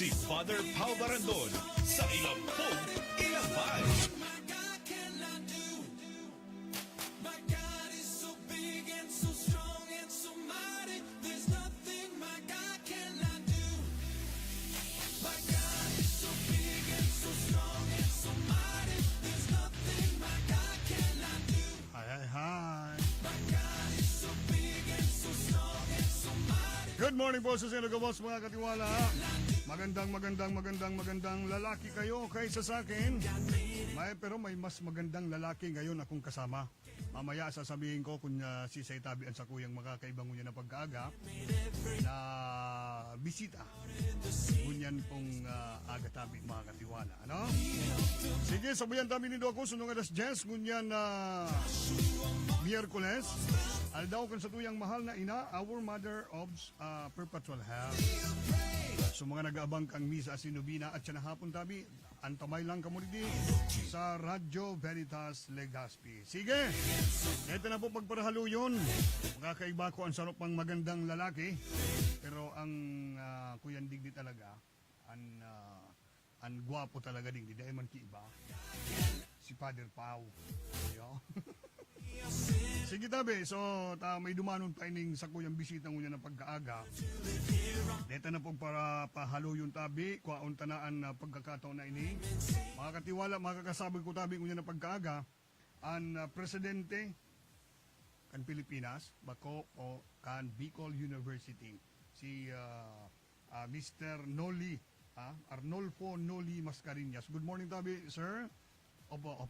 si Father Pao Barandon sa Ilampog, Ilambay. Hi. Good morning po sa Sinagabos mga katiwala. Magandang lalaki kayo kaysa sa akin. Pero may mas magandang lalaki ngayon akong kasama. Mamaya sasabihin ko kung si Saitabian sa kuyang makakaibang ngunyan na pagkaaga na bisita. Ngunyan pong aga-tabi mga katiwala. Ano? Sige, sabayan tabi nito ako sunong alas 10 ngunyan na Miyerkules. Aldaw kan sa tuyang mahal na ina, our mother of perpetual health. So mga nag-aabang kang misa sinubina at siya na hapon tabi, antamay lang kamulidi sa Radyo Veritas Legazpi. Sige, ito na po pagparahalo yun. Makakaiba ko ang sarap pang magandang lalaki. Pero ang kuyan digdi talaga, ang gwapo talaga digdi, dahil man kiiba. Si Father Pao. Yo. Sige tabi, so may dumanon tayong sa kuyang bisita ngunya na pagkaaga. Dito na po para pahalo yung tabi, kwaon tanaan na pagkakataon na ini. Mga katiwala, makakasabi ko tabi ngunya na pagkaaga, ang presidente kan Pilipinas, bako o kan Bicol University, si Mr. Noly, Arnolfo Noly Mascareñas. Good morning tabi, sir. Opo.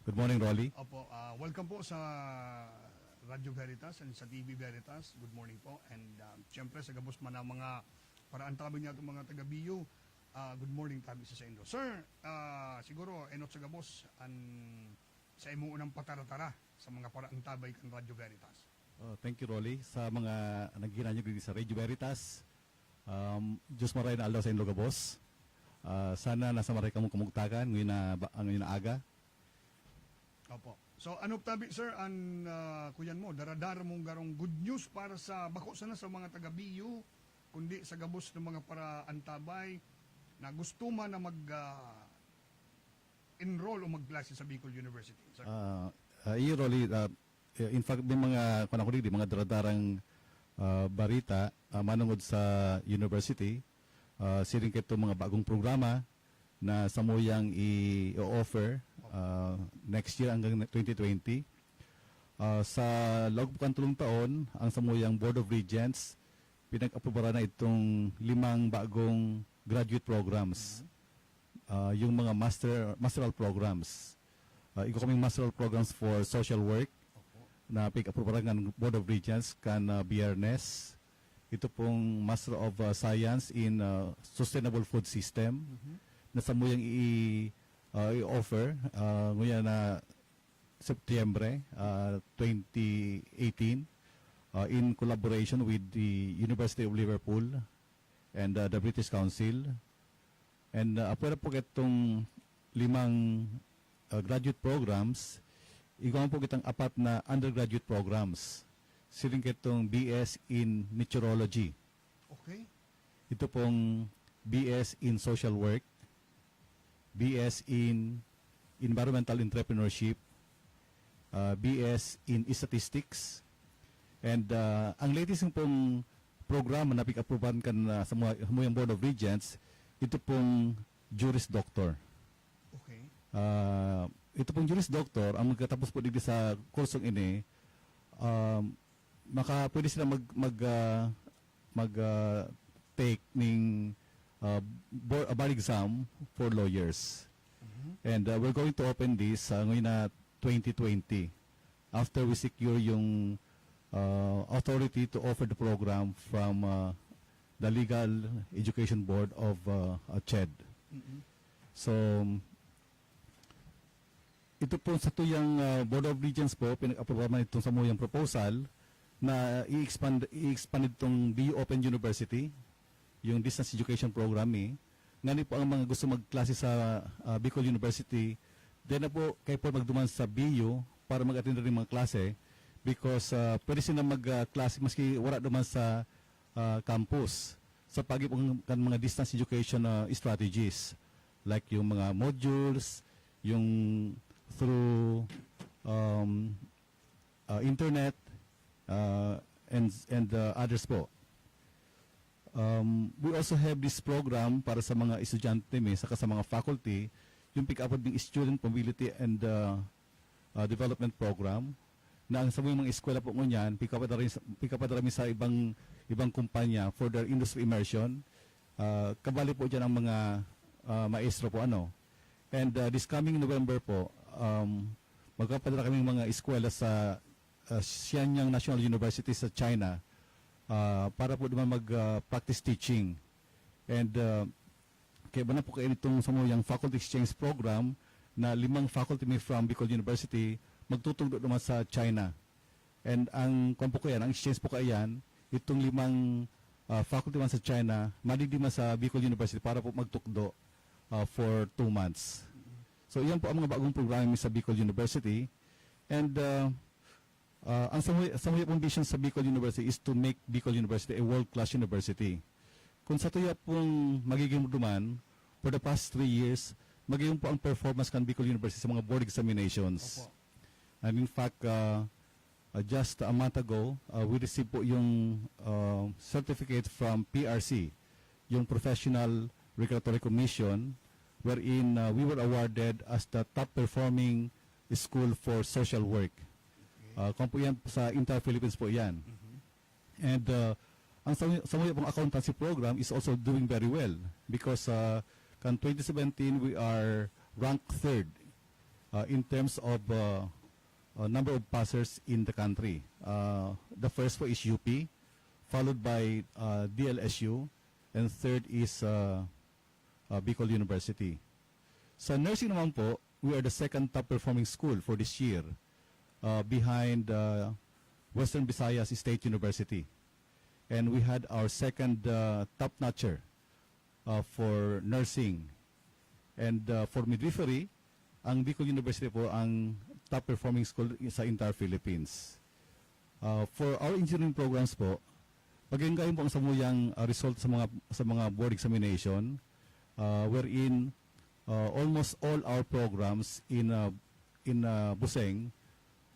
Good morning, Rolly. Opo, welcome po sa Radyo Veritas and sa TV Veritas. Good morning po. And siyempre sa gabos man ang mga paraan tabi niya itong mga taga-BU. Good morning tabi sa indo. Sir, siguro enot sa gabos sa imo unang pataratara sa mga paraan tabay kan Radyo Veritas. Thank you, Rolly. Sa mga nagkina nyo sa Radio Veritas, Diyos maray na aldaw sa inyo gabos. Sana nasa maray kamong kumugtakan ngayon na aga. Opo. So ano tabi sir ang kuyan mo daradara mong garong good news para sa bako sana sa mga taga-BU kundi sa gabos ng mga para antabay na gusto man na mag enroll o magklase sa Bicol University. Rolly, in fact may mga panahon mga daradarang barita manungod sa university. Siring kito mga bagong programa na samuyang i-offer next year hanggang 2020. Sa loob kan tulong taon, ang samuyang Board of Regents pinag-aprobara na itong 5 bagong graduate programs. Yung mga masteral programs. Iko kaming masteral programs for social work na pinag-aprobara ng Board of Regents kan Biyernes. Ito pong Master of Science in Sustainable Food System na samuyang i-offer ngayon na Setyembre 2018 in collaboration with the University of Liverpool and the British Council. And apwera po itong 5 graduate programs, ikaw po kitang 4 na undergraduate programs. Siling kitong BS in Meteorology. Okay. Ito pong BS in Social Work, BS in Environmental Entrepreneurship, BS in Statistics, and ang latest pong programa na pick-approvean kan sa mga Board of Regents, ito pong Juris Doctor. Okay. Ito pong Juris Doctor, ang magkatapos po dito sa kursong ini, pwede sila take ning bar exam for lawyers. And we're going to open this ngayon na 2020 after we secure yung authority to offer the program from the Legal Education Board of CHED. So ito po sa tuyang Board of Regents po pinag-aprobahan man itong samuyang proposal na i-expand itong BU Open University, yung distance education program Ngani po ang mga gusto magklase sa Bicol University, then na po kayo po magduman sa BU para mag-attend rin mga klase because pwede sila mag-klase maski wala duman sa campus. sa pagipong kan mga distance education strategies like yung mga modules, yung through internet and others po. We also have this program para sa mga estudyante saka sa mga faculty, yung pick-up ng Student Mobility and Development Program, na ang sa mga eskwela po ngunyan, pick up na rin sa ibang kumpanya for their industry immersion. Kabali po dyan ang mga maestro po. And this coming November po, magpapadala kami mga eskwela sa Xianyang National University sa China para po naman mag-practice teaching. And kaya ba na po kayo itong samuyang faculty exchange program na 5 faculty from Bicol University magtutugdo naman sa China. And ang exchange po kayan, itong 5 faculty man sa China, madidiman sa Bicol University para po magtukdo for 2 months. So iyan po ang mga bagong programa sa Bicol University. And ang samuya pong vision sa Bicol University is to make Bicol University a world-class university. Kung sa tuya pong magiging duman, for the past 3 years, magiging po ang performance kan Bicol University sa mga board examinations. Opo. And in fact, just a month ago, we received po yung certificate from PRC, yung Professional Regulatory Commission, wherein we were awarded as the top performing school for social work. Kung po yan sa Inter-Philippines po yan. And ang samuya pong accountancy program is also doing very well because kan 2017 we are ranked 3rd in terms of number of passers in the country. The first one is UP, followed by DLSU, and 3rd is Bicol University. Sa nursing naman po, we are the 2nd top performing school for this year, behind Western Visayas State University. And we had our 2nd top notcher for nursing. And for midwifery, ang Bicol University po ang top performing school sa entire Philippines. For our engineering programs po, magiging po ang samuyang result sa mga board examination, wherein almost all our programs in Buseng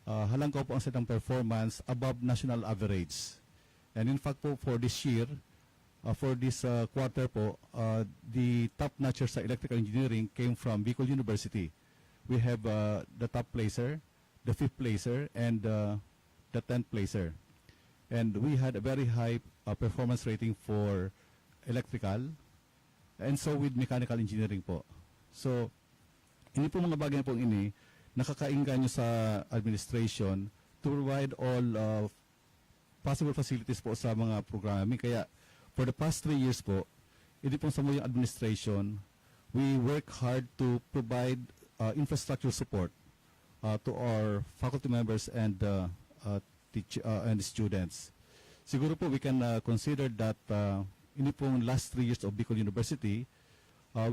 halangkaw po ang setang performance above national average. And in fact po for this year, for this quarter po, the top notcher sa electrical engineering came from Bicol University. We have the top placer, the 5th placer, and the 10th placer. And we had a very high performance rating for electrical, and so with mechanical engineering po. So, ini po mga bagay na po ini, nakakainganyo sa administration to provide all possible facilities po sa mga programa. Kaya, for the past 3 years po, hindi po sa mga administration, we work hard to provide infrastructure support to our faculty members and students. Siguro po we can consider that ini pong last 3 years of Bicol University,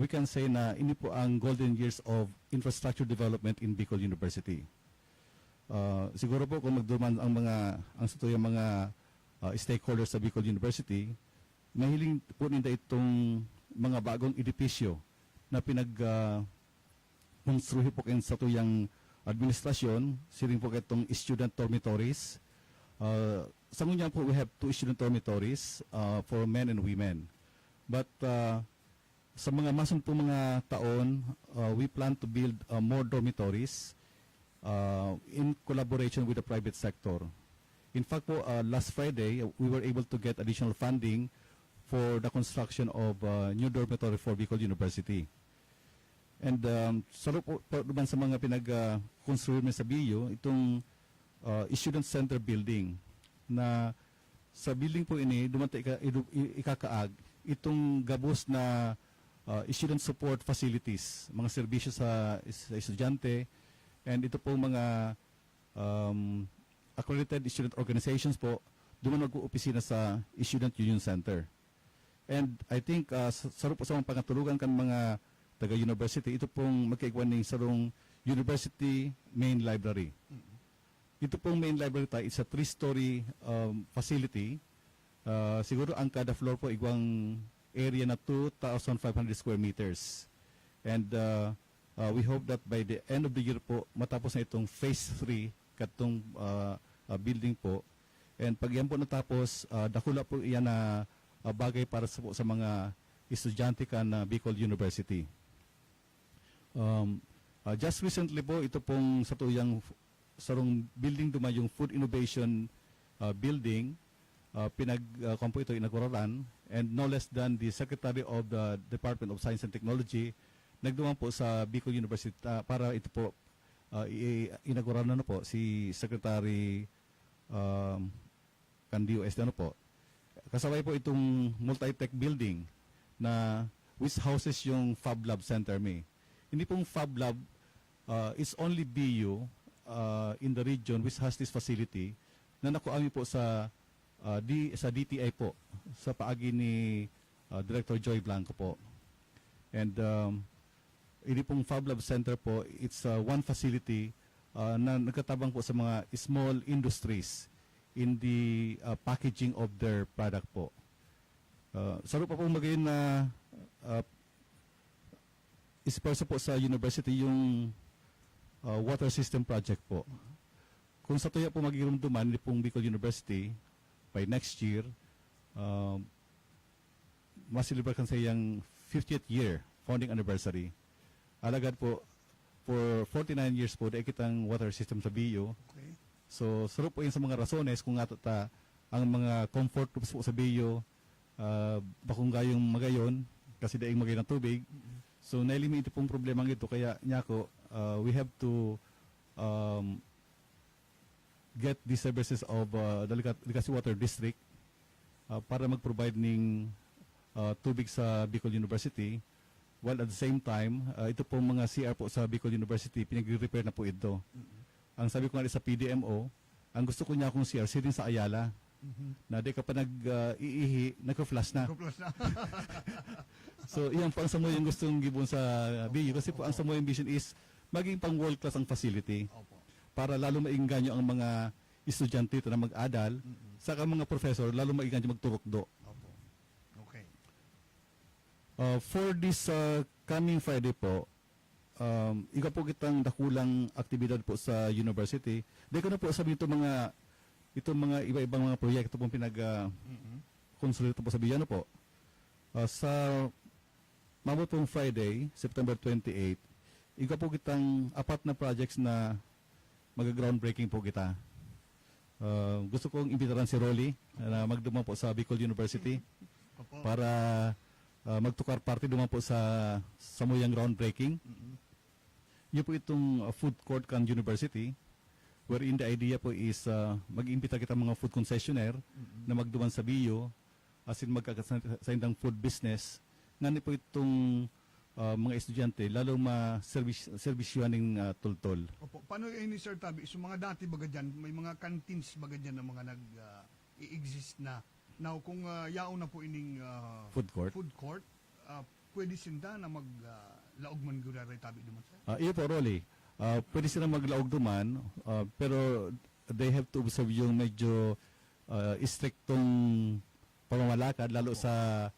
we can say na ini po ang golden years of infrastructure development in Bicol University. Siguro po kung magduman ang satuyang mga stakeholders sa Bicol University, mahiling po nila itong mga bagong edipisyo na konstruhi po kayo sa tuyang administrasyon, siring po itong student dormitories. Sa ngunya po, we have 2 student dormitories for men and women. But sa mga masun po mga taon, we plan to build more dormitories in collaboration with the private sector. In fact po, last Friday, we were able to get additional funding for the construction of new dormitory for Bicol University. And salo po naman sa mga pinag-construir sa BU, itong student center building, na sa building po ini, dumantay ikakaag, itong gabos na student support facilities, mga serbisyo sa estudyante, and ito po mga accredited student organizations po, duman mag-opisina sa Student Union Center. And I think saro po sa mga pangatulugan kan mga taga-university, ito pong magkaigwan ng sarong University Main Library. Ito pong main library tayo, it's a 3-story facility Siguro ang kada floor po igwang area na 2,500 square meters. And we hope that by the end of the year po, matapos na itong phase 3 katong building po. And pag yan po natapos, dakula po iyan na bagay para sa mga estudyante ka na Bicol University. Just recently po, ito pong sa tuyang sarong building duman yung Food Innovation Building, po ito inauguralan, and no less than the Secretary of the Department of Science and Technology nagduman po sa Bicol University para ito po inauguralan na po si Secretary Candio Estano po. Kasabay po itong multi-tech building na which houses yung Fab Lab Center may. Hindi pong Fab Lab is only BU in the region which has this facility na nakuami po sa DTI po sa paagi ni Director Joy Blanco po. And hindi pong Fab Lab Center po, it's one facility na nagkatabang po sa mga small industries in the packaging of their product po. Saro pa pong magayon na ispersa po sa university yung water system project po. Kung sa tuya po magigirumduman ni pong Bicol University by next year, masilibra kan sa iyang 50th year founding anniversary. Alagad po for 49 years po dahil kitang water system sa BU. Okay. So saro po yun sa mga rasones kung nga ang mga comfort groups po sa BU bakong gayong magayon kasi daing magay ng tubig. So nailimit ito pong problema ito kaya nyako we have to get the services of the Licacy Water District para mag-provide ng tubig sa Bicol University, while at the same time ito pong mga CR po sa Bicol University pinag-repair na po ito. Ang sabi ko nga sa PDMO, ang gusto ko niya akong CR sirin sa Ayala. Na di ka pa nag-iihi, nagka-flush na. So, iyan po ang samoy yung gustong gibon sa BU. Kasi po ang samoy yung vision is maging pang world class ang facility. Para lalo maingganyo ang mga estudyante na mag-adal, saka mga professor, lalo maingganyo magturok-do. Okay. For this coming Friday po, ika po kitang dakulang aktibidad po sa university. Di ko na po sabi itong mga iba-ibang mga proyekto pong pinag-consolidate po sa Biyano po. Sa mamutong Friday, September 28, ika po kitang 4 na projects na mag-groundbreaking po kita. Gusto kong imbitaran si Noly na magdumang po sa Bicol University para magtukar party duman po sa samuyang groundbreaking. Yun po itong food court kan University, wherein the idea po is mag-imbita kita mga food concessionaire na magduman sa BU as in magkakasaindang food business nga po itong mga estudyante lalo ma-servisyohan ng tultol. Opo. Paano ni Sir Tabi? So mga dati baga dyan, may mga canteens baga dyan na mga nag-i-exist na. Now kung yaon na po ining Food court, pwede sinda na mag-laog man gulari Tabi duman sir? Iyo po, Rolly. Pwede sila maglaog duman, pero they have to observe yung medyo istriktong pamamalakad, lalo sa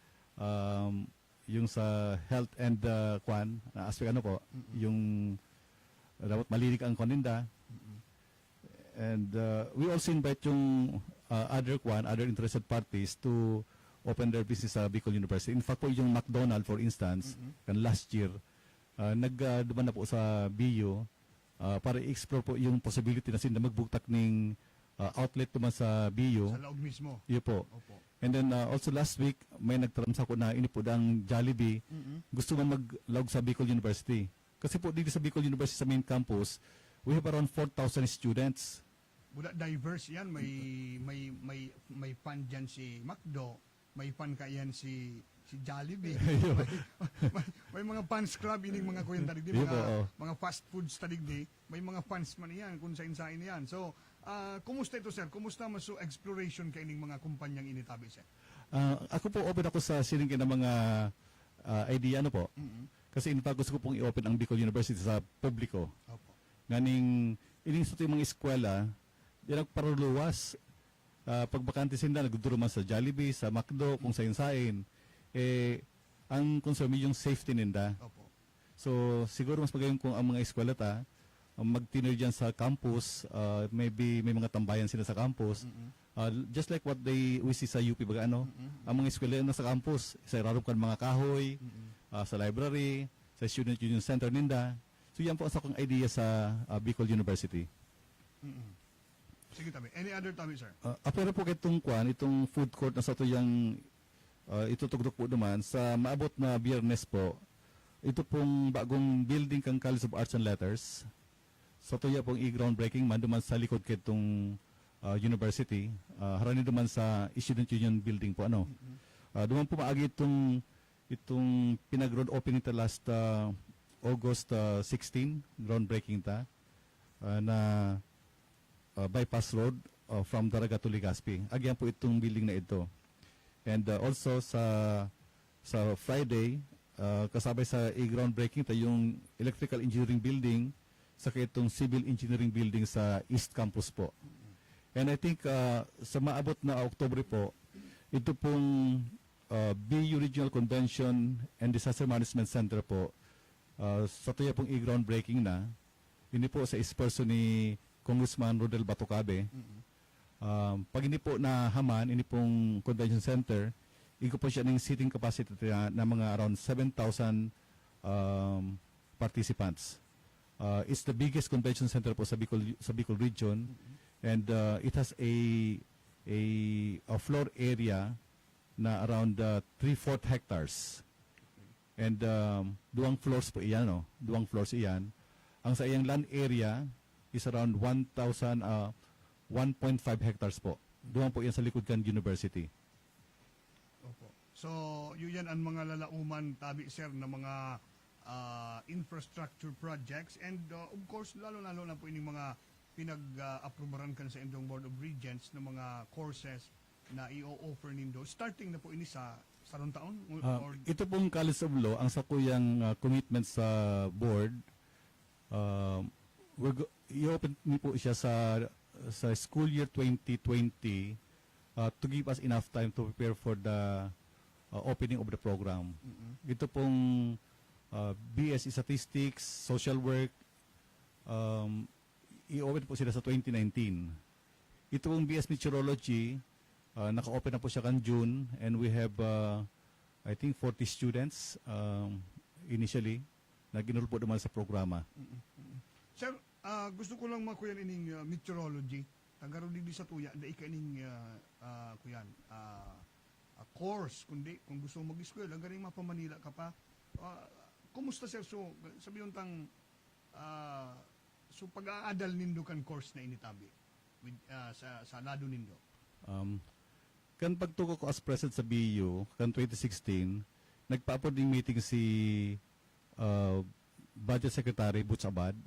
yung sa health and na aspect po, yung dapat malinig ang koninda. And we also invite yung other interested parties to open their business sa Bicol University. In fact po, yung McDonald, for instance, kan last year, nagduman na po sa BU para i-explore po yung possibility na sila magbuktak ng outlet naman sa BU. Sa laog mismo? Yun po. Opo. And then also last week, may nagtransa ko na inipod ang Jollibee. Gusto mo maglaog sa Bicol University. Kasi po dito sa Bicol University sa main campus, we have around 4,000 students. Buda diverse yan. May fan dyan si McDo. May fan ka yan si Jollibee. may mga fans club ining mga kuyan tadig di mga fast foods tadig di. May mga fans man yan kung sain yan. So, kumusta ito sir? Kumusta maso exploration kay ining mga kumpanyang initabi sir? Ako po open ako sa siling ng mga idea po. Kasi gusto ko pong i-open ang Bicol University sa publiko. Opo. Nganing ining sa mga eskwela, yan ang paruluwas pag bakante sila, nagduro man sa Jollibee, sa McDo, kung sain-sain, ang concern mo yung safety ninda. Opo. So, siguro mas magayon kung ang mga eskwelata, mag-dinner dyan sa campus, maybe may mga tambayan sila sa campus, just like what we see sa UP, baga ang mga eskwela na sa campus, sa irarap kan mga kahoy, sa library, sa Student Union Center ninda. So, yan po ang sakong idea sa Bicol University. Sige, tabi. Any other tabi, sir? Pero po itong itong food court na sa ito yung itutugdok po naman sa maabot na Biyernes po, ito pong bagong building kang College of Arts and Letters. Sa ito pong i-groundbreaking man duman sa likod kitong university. Harani duman sa Student Union building po. Duman po maagi itong pinag-road opening ta last August 16, groundbreaking ta na bypass road from Daraga to Legazpi. Agyan po itong building na ito. And also sa Friday, kasabay sa groundbreaking tayo yung electrical engineering building sa itong civil engineering building sa East Campus po. And I think sa maabot na Oktubre po, ito pong BU Regional Convention and Disaster Management Center po, sa tayo pong groundbreaking na, hindi po sa isperso ni Congressman Rodel Batucabe. Pag hindi po na haman, hindi pong convention center, iko po siya ng seating capacity na mga around 7,000 participants. It's the biggest convention center po sa Bicol region, and it has a floor area na around 3/4 hectares. And duwang floors po iyan, duwang floors iyan. Ang sa iyang land area is around 1.5 hectares po. Doon po yan sa likod kan University. Opo. So, yun yan ang mga lalauman, tabi sir, na mga infrastructure projects. And of course, lalo-lalo na po yung mga pinag-aprobaran kan sa Indong Board of Regents na mga courses na i-offer nindo. Starting na po ini sa sarong taon? Ito pong College of Law, ang sakuyang commitment sa board, i-open niyo po siya sa school year 2020 to give us enough time to prepare for the opening of the program. Ito pong BS Statistics, Social Work, i-open po sila sa 2019. Ito pong BS Meteorology, naka-open na po siya kan June, and we have I think 40 students initially na ginulol po naman sa programa. Sir, gusto ko lang makuyan ining meteorology. Tagaro din sa tuya, da ikaning kuyan course, kundi kung gusto mo mag-school, galing mapamanila ka pa. Kumusta sir? So, sabi yung tang so pag-aadal nindo kan course na initabi with, sa lado nindo. Kan pagtuko ko as president sa BU, kan 2016, nagpa-apod ng meeting si Budget Secretary Butch Abad,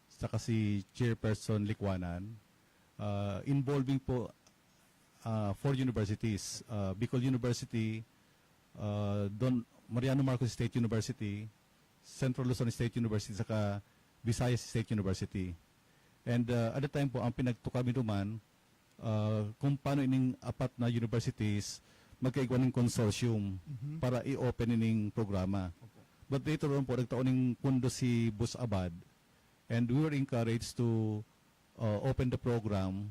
saka si Chairperson Likwanan, involving po 4 universities. Bicol University, Don Mariano Marcos State University, Central Luzon State University, saka Visayas State University. And at the time po, ang pinagtukami duman, kung paano ining apat na universities magkaigwan ng consortium para i-open ining programa. But later on po, nagtaon ng pundo si Bus Abad, and we were encouraged to open the program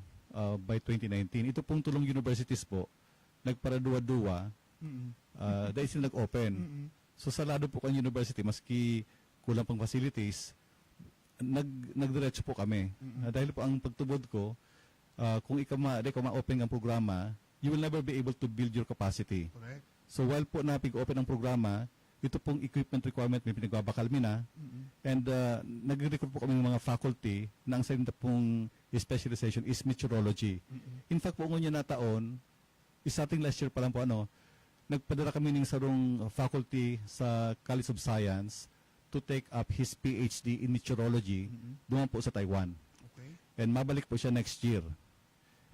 by 2019. Ito pong tulong universities po, nagparaduwa-duwa, dahil sila nag-open. So sa lado po kan university, maski kulang pang facilities, nagdiretso po kami. Dahil po ang pagtubod ko, kung ikaw ma-open ang programa, you will never be able to build your capacity. Correct. So while po napig-open ang programa, ito pong equipment requirement may pinagbabakal mina, and nag-recruit po kami ng mga faculty na ang sa pong specialization is meteorology. In fact po ngunyan na taon, starting last year pa lang po nagpadala kami ng sarong faculty sa College of Science to take up his PhD in meteorology doon po sa Taiwan. Okay. And mabalik po siya next year.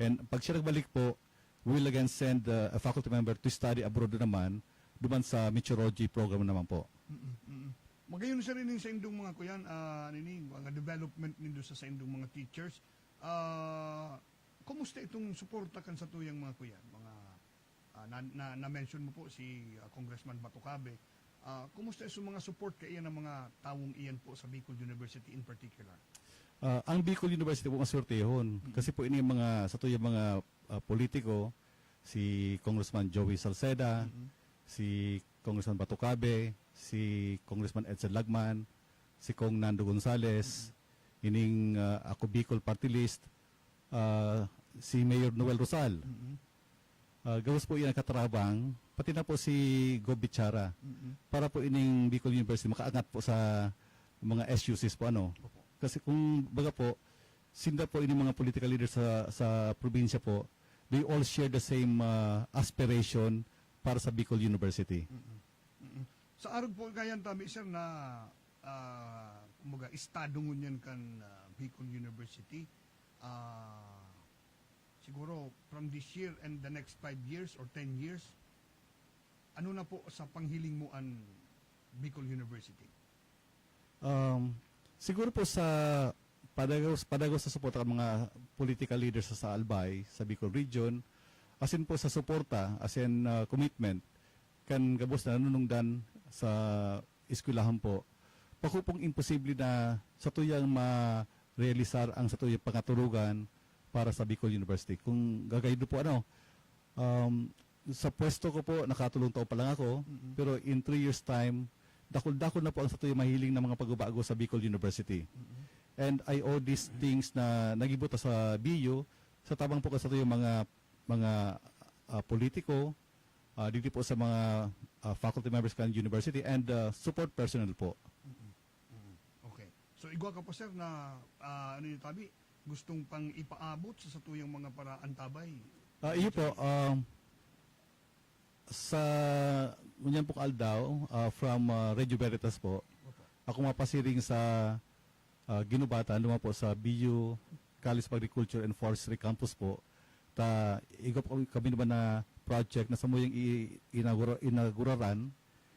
And pag siya nagbalik po, we will again send a faculty member to study abroad naman, duman sa meteorology program naman po. Magayon sa rin sa indong mga kuyan, mga development nindo sa indong mga teachers. kumusta itong suporta kan sa tuyang mga kuya? Mga na-mention mo po si Congressman Batucabe. Kumusta yung mga support kaya ng mga tawong iyan po sa Bicol University in particular? Ang Bicol University po maswertehon. Kasi po ini mga, sa tuyang mga politiko, si Congressman Joey Salceda, si Congressman Batucabe, si Congressman Edsel Lagman, si Kong Nando Gonzales, ining ako Bicol Party List, si Mayor Noel Rosal. Gawas po yan ang katarabang, pati na po si Gob Bichara, para po ining Bicol University makaangat po sa mga SUCs po ano. Kasi kung baga po, sinda po ining mga political leaders sa probinsya po, they all share the same aspiration para sa Bicol University. Sa arog po kayan tabi sir na kumaga estado ngunyan kan Bicol University, siguro from this year and the next 5 years or 10 years, ano na po sa panghiling mo an Bicol University? Siguro po sa padagos sa suporta ng mga political leaders sa Albay, sa Bicol Region, asin po sa suporta, asin commitment, kan gabos na nanunungdan sa eskwelahan po, pakupong imposible na sa tuyang ma-realisar ang sa tuyang pangaturugan para sa Bicol University. Kung gagaydo po sa pwesto ko po, nakatulong taon pa lang ako, pero in 3 years time, dakol-dakol na po ang sa tuyang mahiling ng mga pagbabago sa Bicol University. And I owe these things na nagibuta sa BU, sa tabang po sa tuyang mga politiko, dito po sa mga faculty members kan university and support personnel po. Okay. So igwa ka po sir na ano yung tabi, gustong pang ipaabot sa tuyang mga paraantabay? Iyo po, sa ngunyan po Aldaw, from Radyo Veritas po, ako mapasiring sa Ginubatan, luma po sa BU College of Agriculture and Forestry Campus po. Igop kami naman na project na sa muyang inauguraran,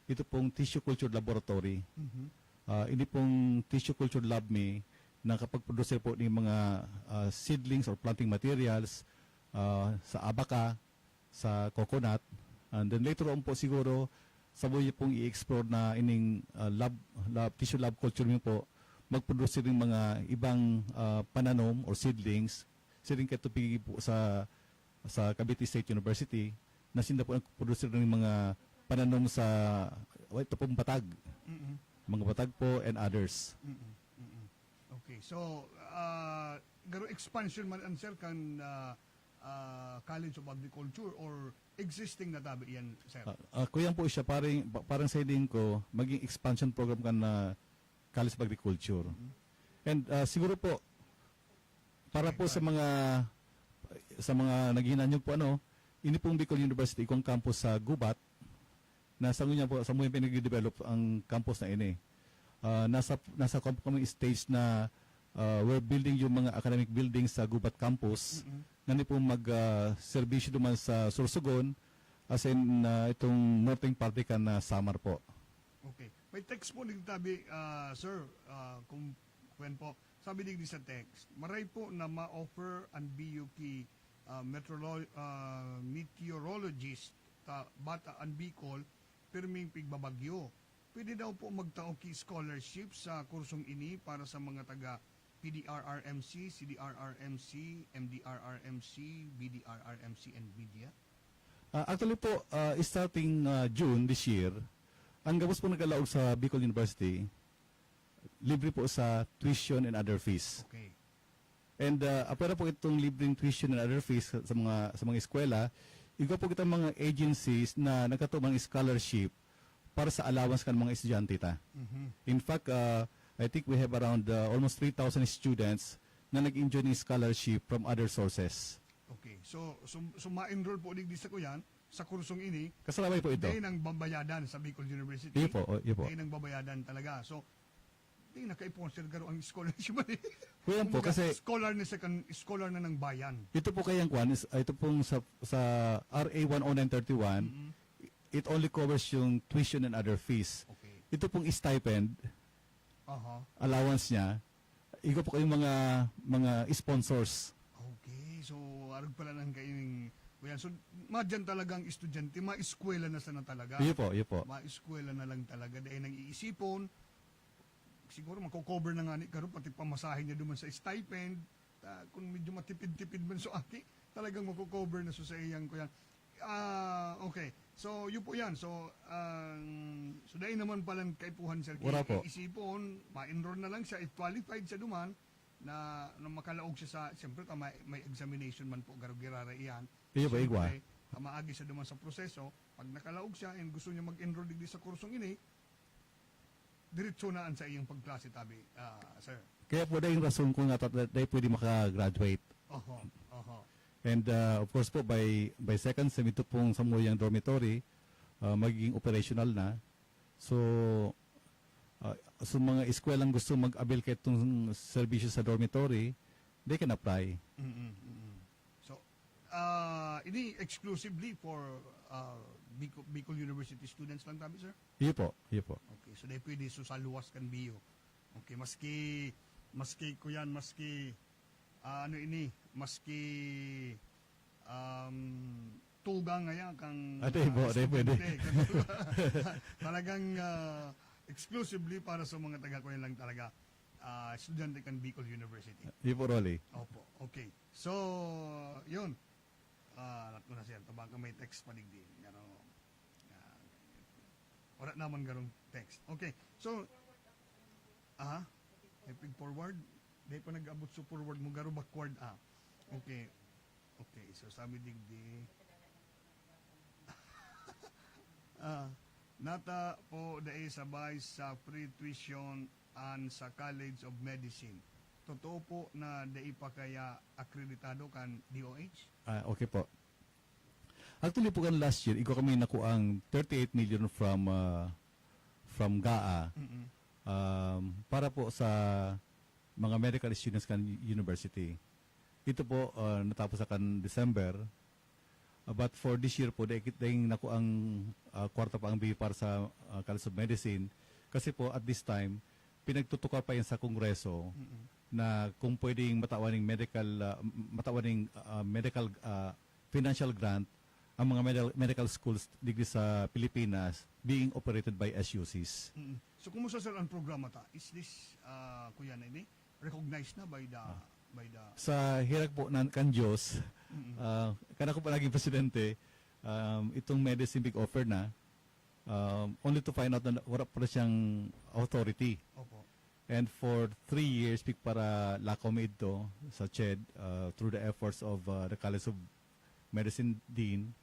ito pong tissue culture laboratory. Ini pong tissue culture lab na kapag produce po ng mga seedlings or planting materials sa abaca, sa coconut, and then later on po siguro sa buhay pong i-explore na ining tissue lab culture po, magproduce ng mga ibang pananom or seedlings, siring katupigi po sa Cavite State University, na sinda po nagproduce ng mga pananom sa ito pong batag, mga batag po and others. Okay, so garo expansion man answer kan College of Agriculture or existing na tabi yan, sir? Kuyan po siya, parang sa idin ko, maging expansion program kan na College of Agriculture. And siguro po, para po sa mga naghihinan nyo po ini pong Bicol University, ikong campus sa Gubat, na sa ngunya po, sa mga pinag-develop ang campus na ini. Nasa kami stage na we're building yung mga academic buildings sa Gubat campus, na po mag-servisyo naman sa Sorsogon, as in itong northern party kan na Samar po. Okay. May text po nagtabi, sir, kung po, sabi din sa text, maray po na ma-offer ang BUK meteorologist bata ang Bicol, pirming pigbabagyo. Pwede daw po magtaoki scholarship sa kursong ini para sa mga taga PDRRMC, CDRRMC, MDRRMC, BDRRMC, and media? Actually po, starting June this year, ang gabos po nagalaog sa Bicol University, libre po sa tuition and other fees. Okay. And apera po itong libreng tuition and other fees sa mga eskwela, igo po kitang mga agencies na nagkatuman scholarship para sa allowance kan mga estudyante ta. In fact, I think we have around almost 3,000 students na nag-enjoy ng scholarship from other sources. Okay. So ma-enroll po din sa kuyan sa kursong ini. Kasalabay po ito. Day ng babayadan sa Bicol University. Iyo po, iyo po. Day ng babayadan talaga. So, di naka-sponsor garo ang scholarship. Kuya po, kasi scholar na ng bayan. ito po kayang kwan, ito pong sa RA 10931, it only covers yung tuition and other fees. Okay. Ito pong stipend, allowance niya, igo po kayong mga sponsors. Okay. So, arog pala ng kaining kuyan. So, madyan talagang estudyante, ma-eskwela na sana talaga. Iyo po. Ma-eskwela na lang talaga. Dahil nang iisipon, siguro mako-cover na nga ni karon pati pamasahe niya duman sa stipend. Kung medyo matipid-tipid man so aki, talagang mako-cover na so sa iyang kuyan. Okay. So, yun po yan. So, dahil naman palang kaipuhan, sir, Wala po. isipon, ma-enroll na lang siya, if qualified siya duman, na makalaog siya sa, siyempre, may examination man po, garog-girara iyan. Iyo ba, igwa? Maagi siya duman sa proseso, pag nakalaog siya, and gusto niya mag-enroll digdi sa kursong ini, diretso naan sa iyong pagklase, tabi, sir. Kaya po dahil rason ko nga dahil pwede makagraduate. Oho. And of course po, by second sem, ito pong Samuyang Dormitory, magiging operational na. So, mga eskwelang gusto mag-avail kay itong serbisyo sa dormitory, they can apply. So, ini exclusively for Bicol University students lang tabi, sir? Iyo po. Okay, so they pwede so sa luwas kan biyo. Okay, maski kuyan, maski maski tugang ngayon kang pwede. Talagang exclusively para sa mga taga-kuyan lang talaga estudyante kan Bicol University. Iyo po, Rolly. Opo, okay. So, yun. Alat ko na siya. Tabang ka may text pa digdi. Wala naman garong text. Okay. So, ipig forward. Dahil pa nag-abot sa forward mo, garo backward. Okay. Okay. So, sabi digdi. Nata po dahil sabay sa free tuition and sa College of Medicine. Totoo po na dahil pa kaya akreditado kan DOH? Okay po. Actually po kan last year, iko kami nakuang 38 million from GAA para po sa mga medical students kan university. Ito po natapos sa kan December. But for this year po, dahil naku ang kwarta pa ang bigay para sa College of Medicine. Kasi po at this time, pinagtutukar pa yan sa Kongreso na kung pwedeng matawaning medical financial grant ang mga medical schools digdi sa Pilipinas being operated by SUCs. So kumusta sir ang programa ta? Is this kuya na ini recognized na by the sa hirag po ng kan Diyos, kana ko pa naging presidente, itong medicine big offer na, only to find out na wala pa siyang authority. Opo. And for 3 years, para lakaw mi ito sa CHED through the efforts of the College of Medicine Dean,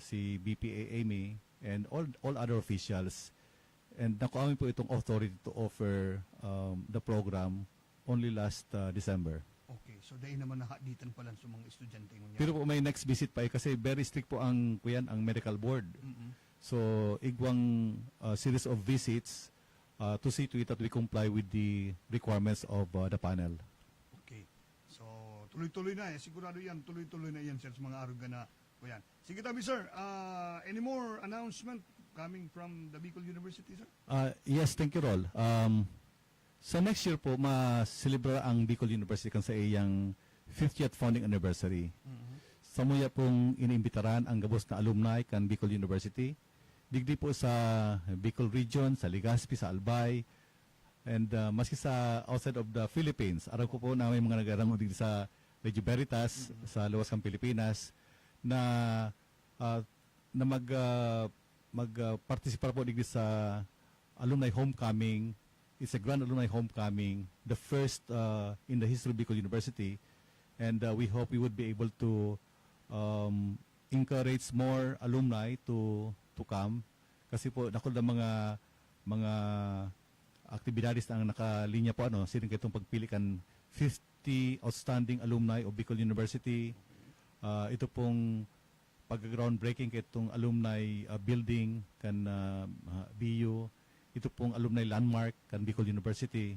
si BPA Amy, and all other officials. And nakuha mi po itong authority to offer the program only last December. Okay, so dahil naman nakaditan pa lang sa mga estudyante ngunyan. Pero po may next visit pa kasi very strict po ang medical board. So igwang series of visits to see to it that we comply with the requirements of the panel. Okay. So tuloy-tuloy na sigurado yan, tuloy-tuloy na yan sir sa mga aruga na kuyan. Sige tabi sir, any more announcement coming from the Bicol University sir? Yes, thank you Rol. Sa next year po, ma-celebra ang Bicol University kan sa iyang 50th founding anniversary. Sa muya pong iniimbitaran ang gabos na alumni kan Bicol University. Digdi po sa Bicol Region, sa Legazpi, sa Albay, and maski sa outside of the Philippines. Araw ko po na may mga nag-arangon digdi sa Radyo Veritas, sa luwas kang Pilipinas, na mag-participate po digdi sa alumni homecoming. It's a grand alumni homecoming, the first in the history of Bicol University, and we hope we would be able to encourage more alumni to come. Kasi po nakul na mga aktibidades na ang nakalinya po sining kitong pagpili kan 50 outstanding alumni of Bicol University. Ito pong pag-groundbreaking kitong alumni building kan BU. Ito pong alumni landmark kan Bicol University,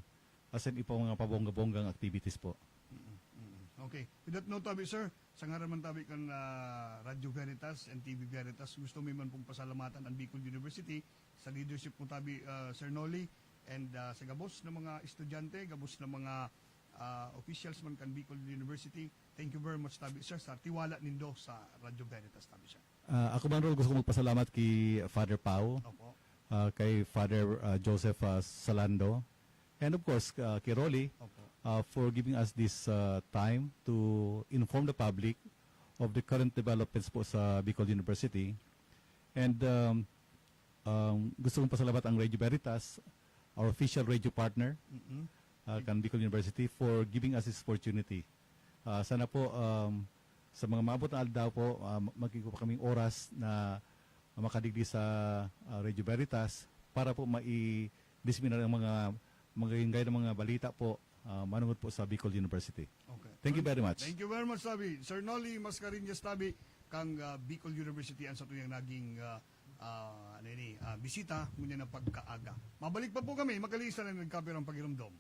as in ipong mga pabongga-bonggang activities po. Okay. With that note, tabi sir, sa ngaraman tabi kan Radyo Veritas and TV Veritas, gusto mo man pong pasalamatan ang Bicol University sa leadership mo tabi Sir Noly, and sa gabos ng mga estudyante, gabos ng mga officials man kan Bicol University. Thank you very much tabi sir sa tiwala nindo sa Radyo Veritas tabi sir. Ako man gusto ko magpasalamat kay Father Pau, Opo. kay Father Joseph Salando, and of course kay Rolly Opo. for giving us this time to inform the public of the current developments po sa Bicol University. And gusto kong pasalamat ang Radio Veritas, our official radio partner, kan Bicol University, for giving us this opportunity. Sana po sa mga maabot na aldaw po, magiging pa kaming oras na makadigdi sa Radio Veritas para po mai-disseminate ang mga magigingay ng mga balita po manungod po sa Bicol University. Okay. Thank you very much. Thank you very much tabi. Sir Noly Mascarinhas tabi kang Bicol University ang sa tuyang naging bisita ngunyan na pagkaaga. Mabalik pa po kami, makalisa na nagkapirang pagirumdom.